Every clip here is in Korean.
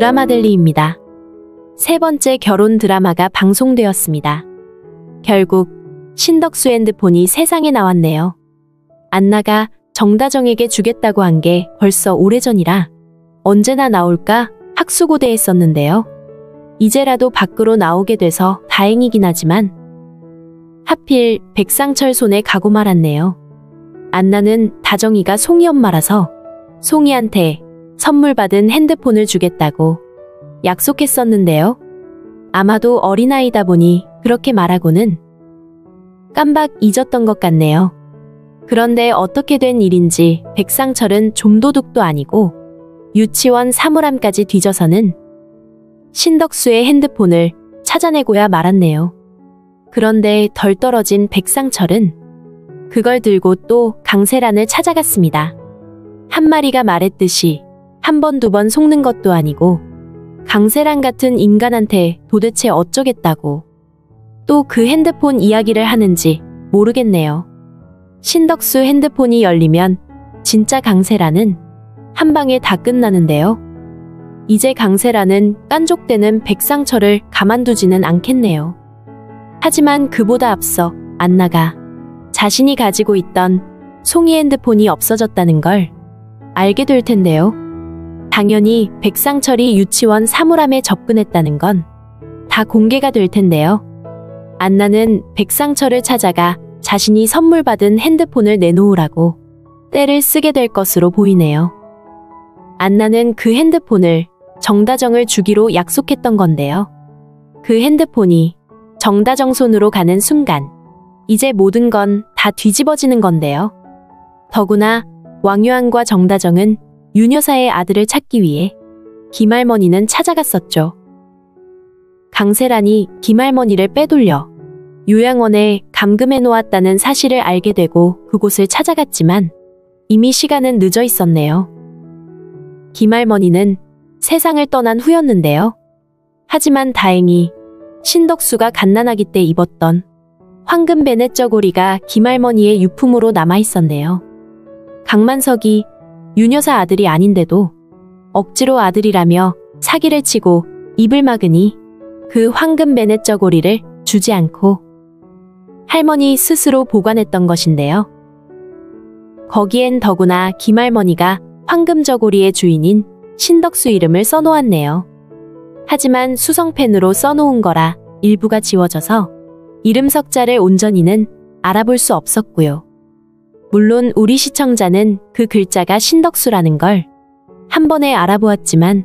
드라마들리입니다. 세 번째 결혼 드라마가 방송되었습니다. 결국 신덕수 핸드폰이 세상에 나왔네요. 안나가 정다정에게 주겠다고 한 게 벌써 오래전이라 언제나 나올까 학수고대했었는데요. 이제라도 밖으로 나오게 돼서 다행이긴 하지만 하필 백상철 손에 가고 말았네요. 안나는 다정이가 송이 엄마라서 송이한테 선물 받은 핸드폰을 주겠다고 약속했었는데요. 아마도 어린아이다 보니 그렇게 말하고는 깜박 잊었던 것 같네요. 그런데 어떻게 된 일인지 백상철은 좀도둑도 아니고 유치원 사물함까지 뒤져서는 신덕수의 핸드폰을 찾아내고야 말았네요. 그런데 덜 떨어진 백상철은 그걸 들고 또 강세란을 찾아갔습니다. 한 마리가 말했듯이 한 번 두 번 속는 것도 아니고 강세란 같은 인간한테 도대체 어쩌겠다고 또 그 핸드폰 이야기를 하는지 모르겠네요. 신덕수 핸드폰이 열리면 진짜 강세란은 한 방에 다 끝나는데요. 이제 강세란은 깐족대는 백상철을 가만두지는 않겠네요. 하지만 그보다 앞서 안나가 자신이 가지고 있던 송이 핸드폰이 없어졌다는 걸 알게 될 텐데요. 당연히 백상철이 유치원 사물함에 접근했다는 건 다 공개가 될 텐데요. 안나는 백상철을 찾아가 자신이 선물 받은 핸드폰을 내놓으라고 떼를 쓰게 될 것으로 보이네요. 안나는 그 핸드폰을 정다정을 주기로 약속했던 건데요. 그 핸드폰이 정다정 손으로 가는 순간 이제 모든 건 다 뒤집어지는 건데요. 더구나 왕유한과 정다정은 윤 여사의 아들을 찾기 위해 김할머니는 찾아갔었죠. 강세란이 김할머니를 빼돌려 요양원에 감금해 놓았다는 사실을 알게 되고 그곳을 찾아갔지만 이미 시간은 늦어 있었네요. 김할머니는 세상을 떠난 후였는데요. 하지만 다행히 신덕수가 갓난아기 때 입었던 황금 베넷 저고리가 김할머니의 유품으로 남아있었네요. 강만석이 윤 여사 아들이 아닌데도 억지로 아들이라며 사기를 치고 입을 막으니 그 황금 베넷 저고리를 주지 않고 할머니 스스로 보관했던 것인데요. 거기엔 더구나 김할머니가 황금 저고리의 주인인 신덕수 이름을 써놓았네요. 하지만 수성펜으로 써놓은 거라 일부가 지워져서 이름 석자를 온전히는 알아볼 수 없었고요. 물론 우리 시청자는 그 글자가 신덕수라는 걸 한 번에 알아보았지만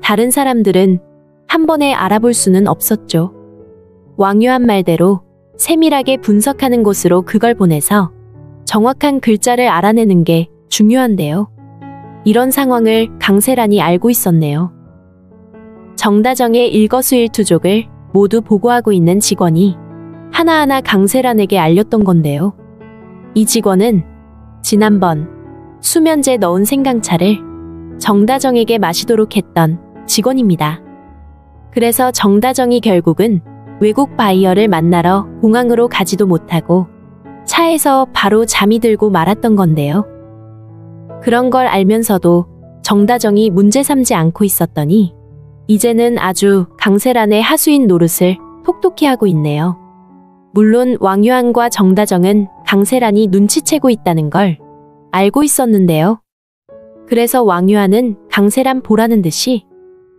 다른 사람들은 한 번에 알아볼 수는 없었죠. 왕유한 말대로 세밀하게 분석하는 곳으로 그걸 보내서 정확한 글자를 알아내는 게 중요한데요. 이런 상황을 강세란이 알고 있었네요. 정다정의 일거수일투족을 모두 보고하고 있는 직원이 하나하나 강세란에게 알렸던 건데요. 이 직원은 지난번 수면제 넣은 생강차를 정다정에게 마시도록 했던 직원입니다. 그래서 정다정이 결국은 외국 바이어를 만나러 공항으로 가지도 못하고 차에서 바로 잠이 들고 말았던 건데요. 그런 걸 알면서도 정다정이 문제 삼지 않고 있었더니 이제는 아주 강세란의 하수인 노릇을 톡톡히 하고 있네요. 물론 왕유한과 정다정은 강세란이 눈치채고 있다는 걸 알고 있었는데요. 그래서 왕유한은 강세란 보라는 듯이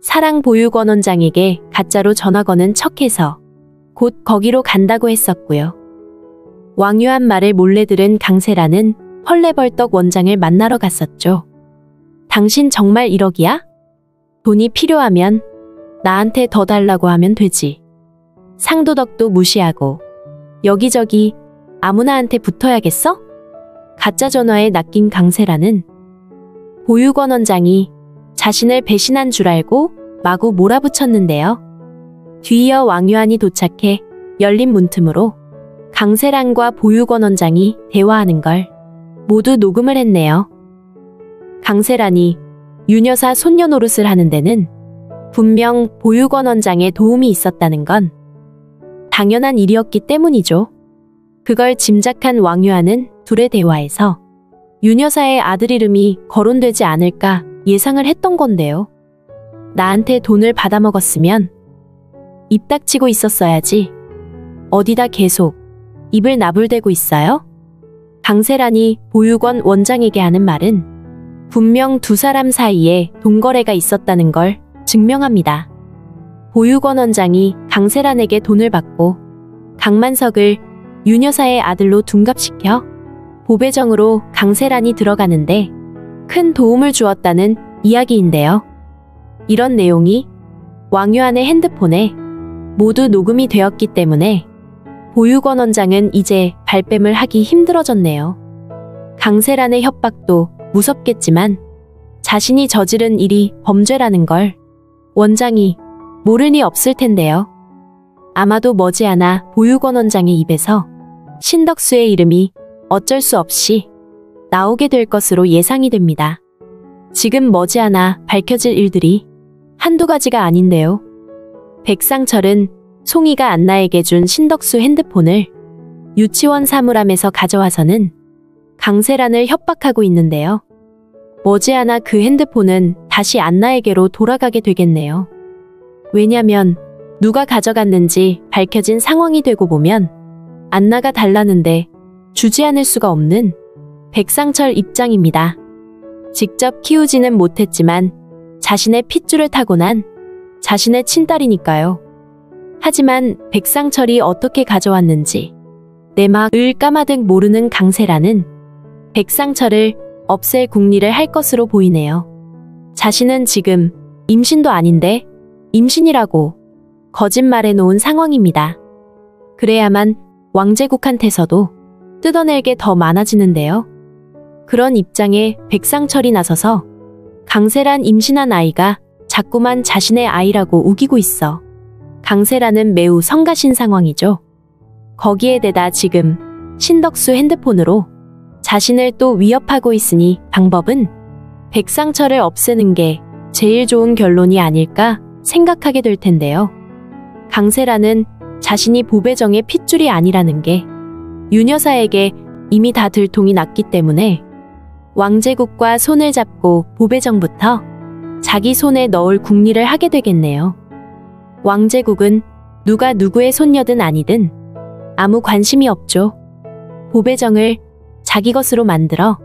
사랑보육원원장에게 가짜로 전화 거는 척해서 곧 거기로 간다고 했었고요. 왕유한 말을 몰래 들은 강세란은 헐레벌떡 원장을 만나러 갔었죠. 당신 정말 1억이야? 돈이 필요하면 나한테 더 달라고 하면 되지. 상도덕도 무시하고 여기저기 아무나한테 붙어야겠어? 가짜 전화에 낚인 강세란은 보육원 원장이 자신을 배신한 줄 알고 마구 몰아붙였는데요. 뒤이어 왕유한이 도착해 열린 문틈으로 강세란과 보육원 원장이 대화하는 걸 모두 녹음을 했네요. 강세란이 윤 여사 손녀 노릇을 하는 데는 분명 보육원 원장의 도움이 있었다는 건 당연한 일이었기 때문이죠. 그걸 짐작한 왕유한은 둘의 대화에서 윤 여사의 아들 이름이 거론되지 않을까 예상을 했던 건데요. 나한테 돈을 받아먹었으면 입 닥치고 있었어야지. 어디다 계속 입을 나불대고 있어요? 강세란이 보육원 원장에게 하는 말은 분명 두 사람 사이에 돈거래가 있었다는 걸 증명합니다. 보육원 원장이 강세란에게 돈을 받고 강만석을 윤 여사의 아들로 둔갑시켜 보배정으로 강세란이 들어가는데 큰 도움을 주었다는 이야기인데요. 이런 내용이 왕유한의 핸드폰에 모두 녹음이 되었기 때문에 보육원 원장은 이제 발뺌을 하기 힘들어졌네요. 강세란의 협박도 무섭겠지만 자신이 저지른 일이 범죄라는 걸 원장이 모를 리 없을 텐데요. 아마도 머지않아 보육원 원장의 입에서 신덕수의 이름이 어쩔 수 없이 나오게 될 것으로 예상이 됩니다. 지금 머지않아 밝혀질 일들이 한두 가지가 아닌데요. 백상철은 송이가 안나에게 준 신덕수 핸드폰을 유치원 사물함에서 가져와서는 강세란을 협박하고 있는데요. 머지않아 그 핸드폰은 다시 안나에게로 돌아가게 되겠네요. 왜냐면 누가 가져갔는지 밝혀진 상황이 되고 보면 안나가 달라는데 주지 않을 수가 없는 백상철 입장입니다. 직접 키우지는 못했지만 자신의 핏줄을 타고난 자신의 친딸이니까요. 하지만 백상철이 어떻게 가져왔는지 내막을 까마득 모르는 강세란은 백상철을 없앨 궁리를 할 것으로 보이네요. 자신은 지금 임신도 아닌데 임신이라고 거짓말해 놓은 상황입니다. 그래야만 왕제국한테서도 뜯어낼 게 더 많아지는데요. 그런 입장에 백상철이 나서서 강세란 임신한 아이가 자꾸만 자신의 아이라고 우기고 있어 강세란은 매우 성가신 상황이죠. 거기에 대다 지금 신덕수 핸드폰으로 자신을 또 위협하고 있으니 방법은 백상철을 없애는 게 제일 좋은 결론이 아닐까 생각하게 될 텐데요. 강세란은 자신이 보배정의 핏줄이 아니라는 게 윤 여사에게 이미 다 들통이 났기 때문에 왕제국과 손을 잡고 보배정부터 자기 손에 넣을 궁리를 하게 되겠네요. 왕제국은 누가 누구의 손녀든 아니든 아무 관심이 없죠. 보배정을 자기 것으로 만들어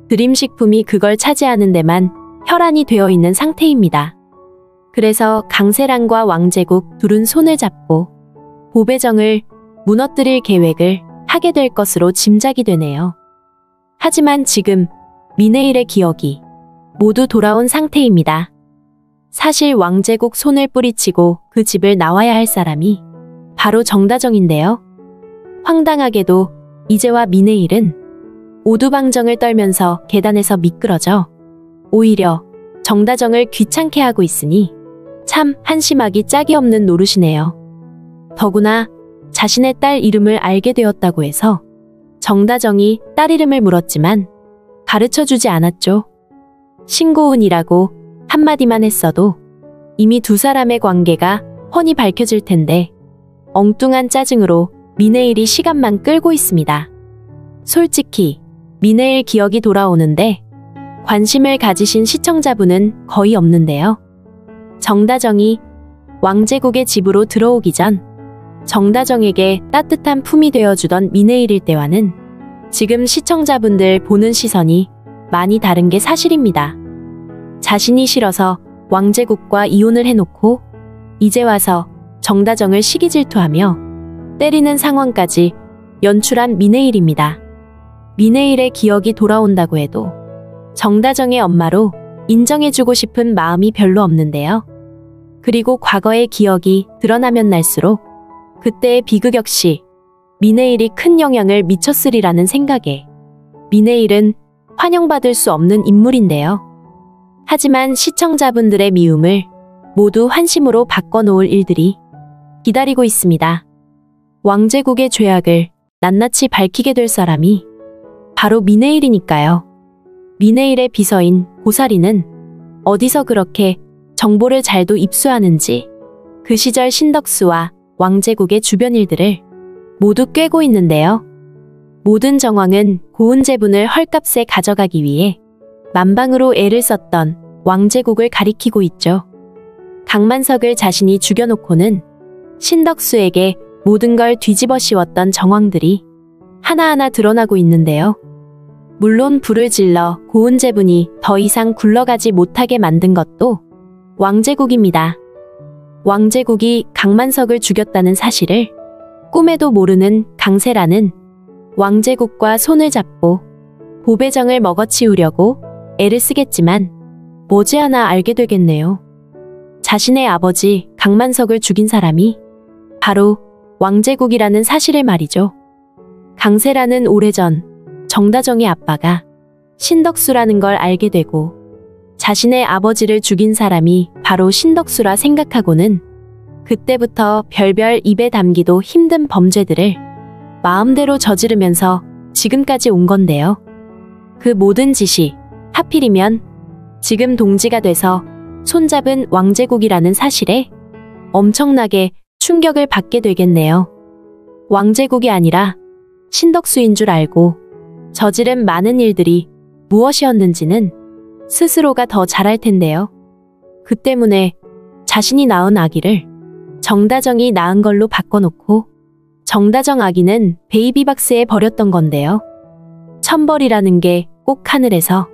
드림식품이 그걸 차지하는 데만 혈안이 되어 있는 상태입니다. 그래서 강세란과 왕제국 둘은 손을 잡고 보배정을 무너뜨릴 계획을 하게 될 것으로 짐작이 되네요. 하지만 지금 미내일의 기억이 모두 돌아온 상태입니다. 사실 왕제국 손을 뿌리치고 그 집을 나와야 할 사람이 바로 정다정인데요. 황당하게도 이제와 미내일은 오두방정을 떨면서 계단에서 미끄러져 오히려 정다정을 귀찮게 하고 있으니 참 한심하기 짝이 없는 노릇이네요. 더구나 자신의 딸 이름을 알게 되었다고 해서 정다정이 딸 이름을 물었지만 가르쳐주지 않았죠. 신고은이라고 한마디만 했어도 이미 두 사람의 관계가 훤히 밝혀질 텐데 엉뚱한 짜증으로 미내일이 시간만 끌고 있습니다. 솔직히 미내일 기억이 돌아오는데 관심을 가지신 시청자분은 거의 없는데요. 정다정이 왕제국의 집으로 들어오기 전 정다정에게 따뜻한 품이 되어주던 미내일일 때와는 지금 시청자분들 보는 시선이 많이 다른 게 사실입니다. 자신이 싫어서 왕제국과 이혼을 해놓고 이제 와서 정다정을 시기질투하며 때리는 상황까지 연출한 미내일입니다. 미내일의 기억이 돌아온다고 해도 정다정의 엄마로 인정해주고 싶은 마음이 별로 없는데요. 그리고 과거의 기억이 드러나면 날수록 그때의 비극 역시 미내일이 큰 영향을 미쳤으리라는 생각에 미내일은 환영받을 수 없는 인물인데요. 하지만 시청자분들의 미움을 모두 환심으로 바꿔놓을 일들이 기다리고 있습니다. 왕제국의 죄악을 낱낱이 밝히게 될 사람이 바로 미내일이니까요. 미내일의 비서인 고사리는 어디서 그렇게 정보를 잘도 입수하는지 그 시절 신덕수와 왕제국의 주변 일들을 모두 꿰고 있는데요. 모든 정황은 고은제분을 헐값에 가져가기 위해 만방으로 애를 썼던 왕제국을 가리키고 있죠. 강만석을 자신이 죽여놓고는 신덕수에게 모든 걸 뒤집어 씌웠던 정황들이 하나하나 드러나고 있는데요. 물론 불을 질러 고은제분이 더 이상 굴러가지 못하게 만든 것도 왕제국입니다. 왕제국이 강만석을 죽였다는 사실을 꿈에도 모르는 강세라는 왕제국과 손을 잡고 보배정을 먹어치우려고 애를 쓰겠지만 머지않아 알게 되겠네요. 자신의 아버지 강만석을 죽인 사람이 바로 왕제국이라는 사실을 말이죠. 강세라는 오래전 정다정의 아빠가 신덕수라는 걸 알게 되고 자신의 아버지를 죽인 사람이 바로 신덕수라 생각하고는 그때부터 별별 입에 담기도 힘든 범죄들을 마음대로 저지르면서 지금까지 온 건데요. 그 모든 짓이 하필이면 지금 동지가 돼서 손잡은 왕제국이라는 사실에 엄청나게 충격을 받게 되겠네요. 왕제국이 아니라 신덕수인 줄 알고 저지른 많은 일들이 무엇이었는지는 스스로가 더 잘 알 텐데요. 그 때문에 자신이 낳은 아기를 정다정이 낳은 걸로 바꿔놓고 정다정 아기는 베이비박스에 버렸던 건데요. 천벌이라는 게 꼭 하늘에서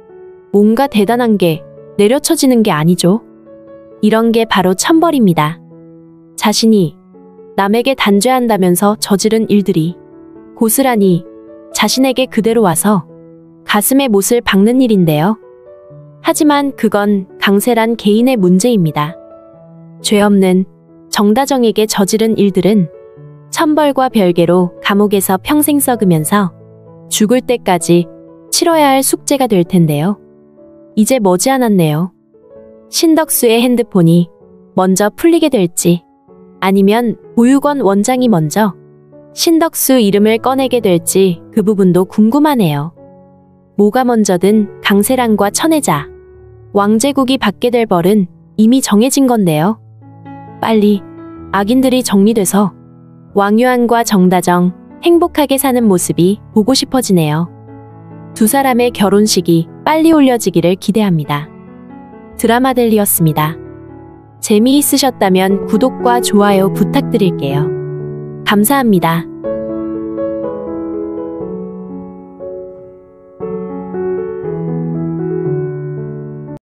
뭔가 대단한 게 내려쳐지는 게 아니죠. 이런 게 바로 천벌입니다. 자신이 남에게 단죄한다면서 저지른 일들이 고스란히 자신에게 그대로 와서 가슴에 못을 박는 일인데요. 하지만 그건 강세란 개인의 문제입니다. 죄 없는 정다정에게 저지른 일들은 천벌과 별개로 감옥에서 평생 썩으면서 죽을 때까지 치러야 할 숙제가 될 텐데요. 이제 머지않았네요. 신덕수의 핸드폰이 먼저 풀리게 될지 아니면 보육원 원장이 먼저 신덕수 이름을 꺼내게 될지 그 부분도 궁금하네요. 뭐가 먼저든 강세란과 천혜자, 왕제국이 받게 될 벌은 이미 정해진 건데요. 빨리 악인들이 정리돼서 왕유한과 정다정 행복하게 사는 모습이 보고 싶어지네요. 두 사람의 결혼식이 빨리 올려지기를 기대합니다. 드라마델리였습니다. 재미있으셨다면 구독과 좋아요 부탁드릴게요. 감사합니다.